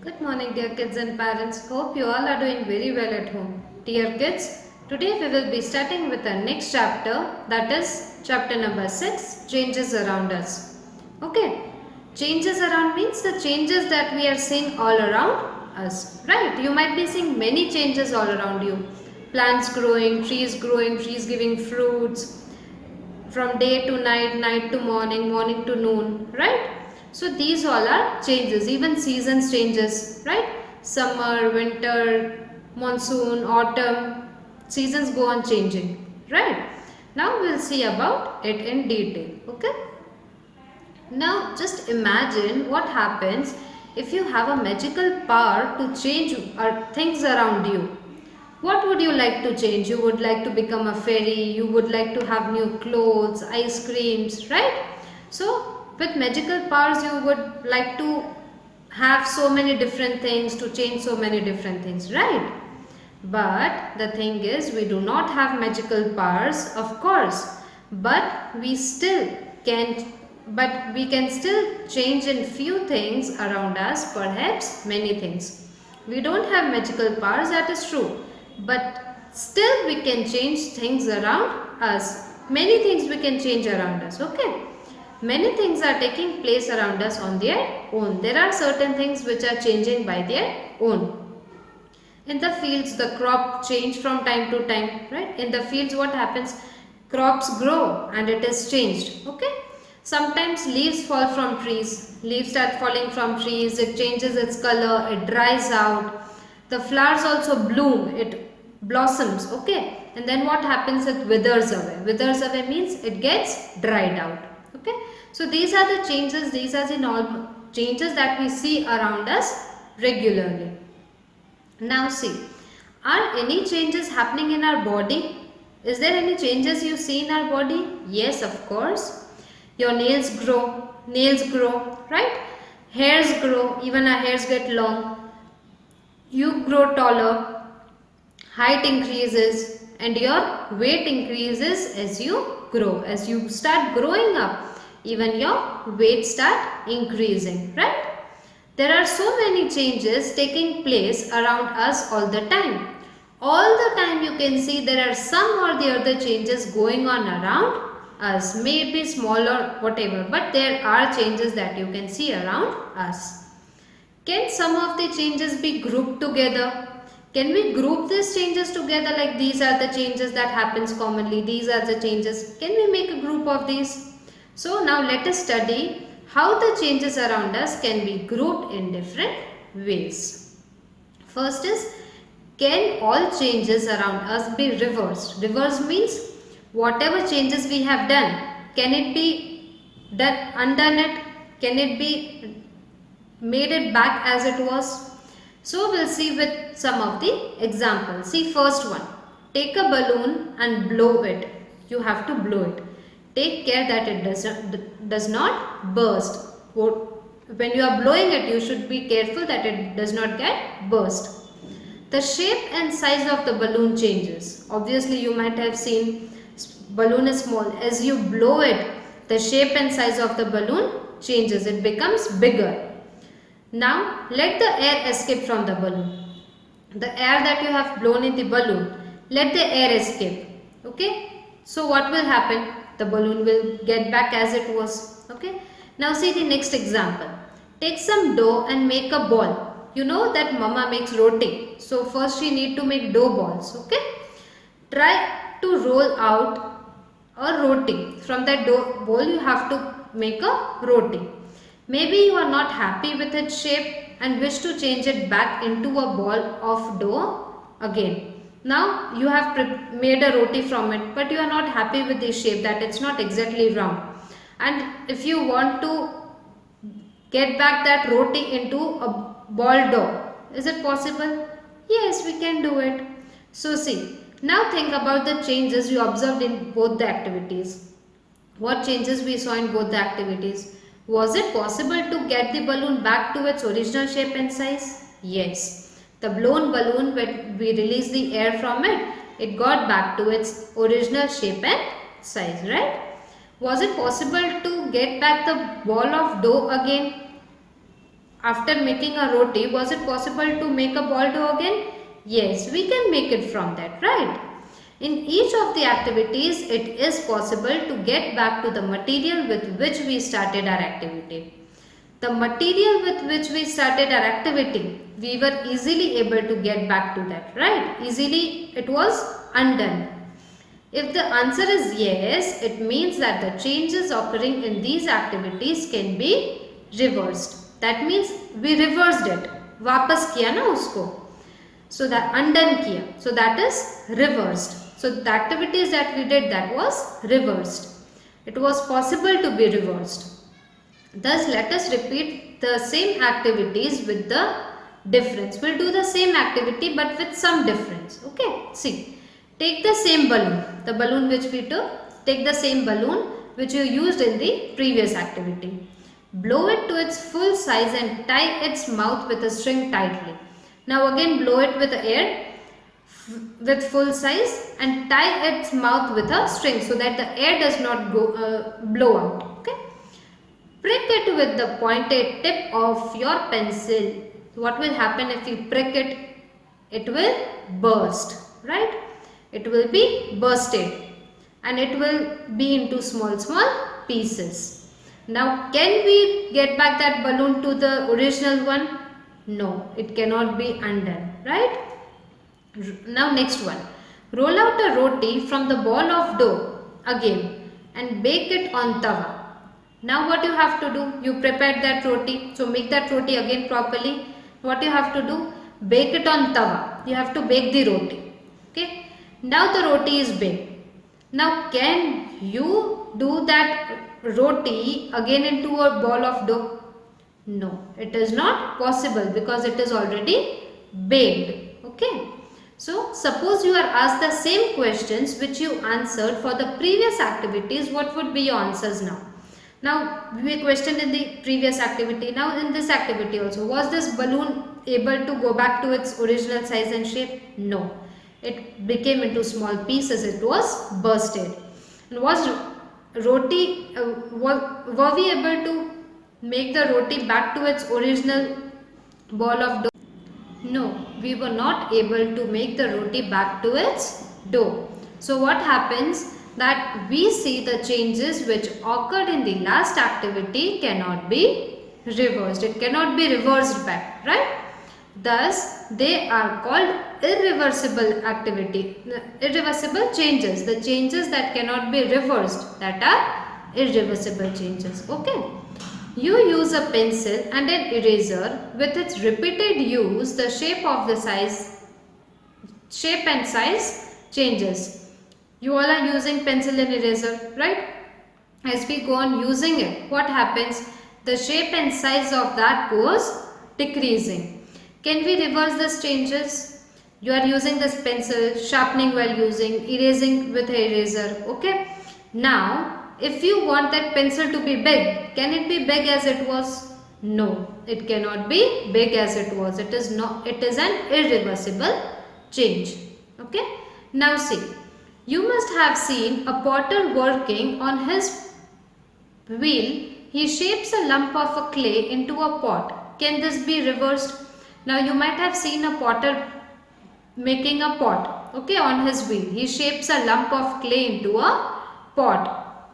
Good morning, dear kids and parents. Hope you all are doing very well at home. Dear kids, today we will be starting with our next chapter, that is chapter number 6, Changes Around Us. Okay, changes around means the changes that we are seeing all around us, right? You might be seeing many changes all around you. Plants growing, trees giving fruits, from day to night, night to morning, morning to noon, right? So these all are changes, even seasons changes, right? Summer, winter, monsoon, autumn, seasons go on changing, right? Now we'll see about it in detail, okay? Now just imagine what happens if you have a magical power to change things around you. What would you like to change? You would like to become a fairy, you would like to have new clothes, ice creams, right? So with magical powers you would like to have so many different things, to change so many different things, right? But the thing is, we do not have magical powers, of course, but we can still change in few things around us, perhaps many things. We don't have magical powers, that is true, but still we can change things around us. Many things we can change around us, okay? Many things are taking place around us on their own. There are certain things which are changing by their own. In the fields, the crop change from time to time, right? In the fields, what happens? Crops grow and it is changed, okay? Sometimes leaves fall from trees. Leaves start falling from trees. It changes its color. It dries out. The flowers also bloom. It blossoms, okay? And then what happens? It withers away. Withers away means it gets dried out, okay? So these are the changes. These are the normal changes that we see around us regularly. Now see, are any changes happening in our body? Is there any changes you see in our body? Yes, of course. Your nails grow, right? Hairs grow, even our hairs get long. You grow taller, height increases and your weight increases as you grow. As you start growing up, even your weight start increasing, right? There are so many changes taking place around us all the time. All the time you can see there are some or the other changes going on around us. Maybe small or whatever, but there are changes that you can see around us. Can some of the changes be grouped together? Can we group these changes together, like these are the changes that happens commonly, these are the changes. Can we make a group of these? So now let us study how the changes around us can be grouped in different ways. First is, can all changes around us be reversed? Reverse means whatever changes we have done, can it be undone it? Can it be made it back as it was? So we'll see with some of the examples. See, first one, take a balloon and blow it. You have to blow it. Take care that it does not burst. When you are blowing it, you should be careful that it does not get burst. The shape and size of the balloon changes. Obviously, you might have seen balloon is small. As you blow it, the shape and size of the balloon changes. It becomes bigger. Now, let the air escape from the balloon. The air that you have blown in the balloon, let the air escape. Okay? So, what will happen? The balloon will get back as it was. Okay? Now, see the next example. Take some dough and make a ball. You know that mama makes roti. So, first she need to make dough balls. Okay? Try to roll out a roti. From that dough ball, you have to make a roti. Maybe you are not happy with its shape and wish to change it back into a ball of dough again. Now you have made a roti from it, but you are not happy with the shape, that it's not exactly round. And if you want to get back that roti into a ball dough, is it possible? Yes, we can do it. So see, now think about the changes you observed in both the activities. What changes we saw in both the activities? Was it possible to get the balloon back to its original shape and size? Yes. The blown balloon, when we released the air from it, it got back to its original shape and size, right? Was it possible to get back the ball of dough again? after making a roti, was it possible to make a ball dough again? Yes, we can make it from that, right? In each of the activities, it is possible to get back to the material with which we started our activity. The material with which we started our activity, we were easily able to get back to that, right? Easily it was undone. If the answer is yes, it means that the changes occurring in these activities can be reversed. That means we reversed it. वापस किया ना उसको. So that undone किया. So that is reversed. So the activities that we did, that was reversed. It was possible to be reversed. Thus let us repeat the same activities with the difference. We'll do the same activity but with some difference. Okay, see. Take the same balloon, the balloon which we took. Take the same balloon which you used in the previous activity. Blow it to its full size and tie its mouth with a string tightly. Now again blow it with air with full size and tie its mouth with a string so that the air does not blow out. Okay. Prick it with the pointed tip of your pencil. What will happen if you prick it? It will burst, right? It will be bursted and it will be into small pieces. Now can we get back that balloon to the original one? No, it cannot be undone, right? Now next one. Roll out a roti from the ball of dough again and bake it on tawa. Now what you have to do? You prepared that roti. So make that roti again properly. What you have to do? Bake it on tawa. You have to bake the roti. Okay. Now the roti is baked. Now can you do that roti again into a ball of dough? No, it is not possible because it is already baked. Okay. So suppose you are asked the same questions which you answered for the previous activities, what would be your answers now? Now we questioned in the previous activity. Now in this activity also, was this balloon able to go back to its original size and shape? No. It became into small pieces. It was bursted. And was roti, were we able to make the roti back to its original ball of dough? No, we were not able to make the roti back to its dough. So what happens? That we see the changes which occurred in the last activity cannot be reversed. It cannot be reversed back, right? Thus, they are called irreversible changes. The changes that cannot be reversed, that are irreversible changes. Okay. You use a pencil and an eraser. With its repeated use, the shape and size changes. You all are using pencil and eraser, right? As we go on using it, what happens? The shape and size of that goes decreasing. Can we reverse these changes? You are using this pencil, sharpening while using, erasing with an eraser. Okay. Now, if you want that pencil to be big, can it be big as it was? No, it cannot be big as it was. It is not. It is an irreversible change. Okay. Now see. You must have seen a potter working on his wheel. He shapes a lump of a clay into a pot. Can this be reversed? Now you might have seen a potter making a pot, okay, on his wheel. He shapes a lump of clay into a pot.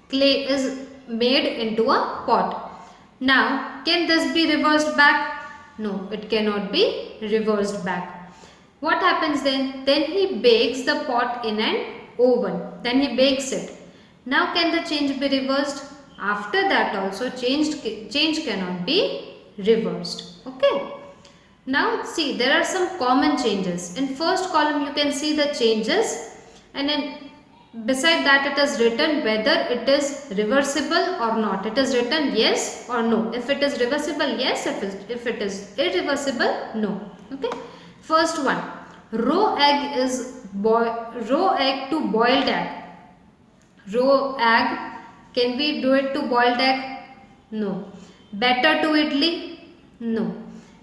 Clay is made into a pot. Now can this be reversed back? No, it cannot be reversed back. What happens then? Then he bakes the pot in an oven. Then he bakes it. Now can the change be reversed? After that also change cannot be reversed. Okay. Now see, there are some common changes. In first column you can see the changes, and then beside that it is written whether it is reversible or not. It is written yes or no. If it is reversible, yes. If it is irreversible, no. Okay. First one, raw egg to boiled egg. Raw egg, can we do it to boiled egg? No. Batter to idli? No.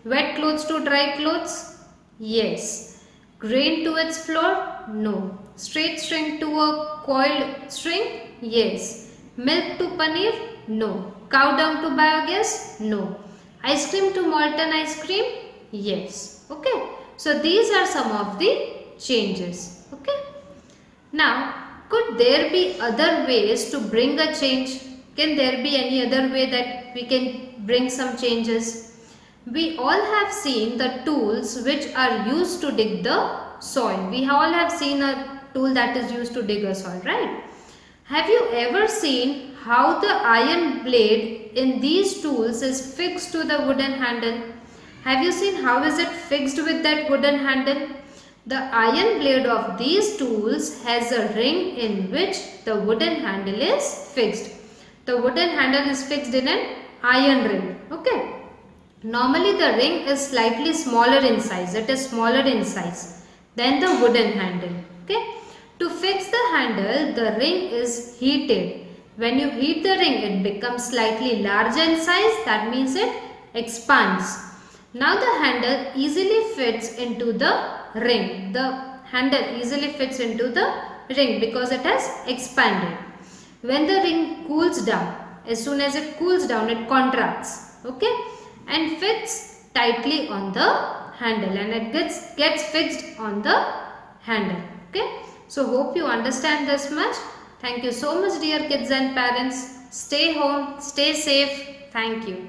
Wet clothes to dry clothes? Yes. Grain to its flour? No. Straight string to a coiled string? Yes. Milk to paneer? No. Cow dung to biogas? No. Ice cream to molten ice cream? Yes. Okay. So these are some of the changes. Okay. Now, could there be other ways to bring a change? Can there be any other way that we can bring some changes? We all have seen the tools which are used to dig the soil. We all have seen a tool that is used to dig a soil, right? Have you ever seen how the iron blade in these tools is fixed to the wooden handle? Have you seen how is it fixed with that wooden handle? The iron blade of these tools has a ring in which the wooden handle is fixed. The wooden handle is fixed in an iron ring. Okay. Normally the ring is slightly smaller in size. It is smaller in size than the wooden handle. Okay. To fix the handle, the ring is heated. When you heat the ring, it becomes slightly larger in size. That means it expands. Now the handle easily fits into the ring. The handle easily fits into the ring because it has expanded. When the ring cools down, as soon as it cools down, it contracts. Okay, and fits tightly on the handle, and it gets fixed on the handle. Okay, so hope you understand this much. Thank you so much, dear kids and parents. Stay home, stay safe. Thank you.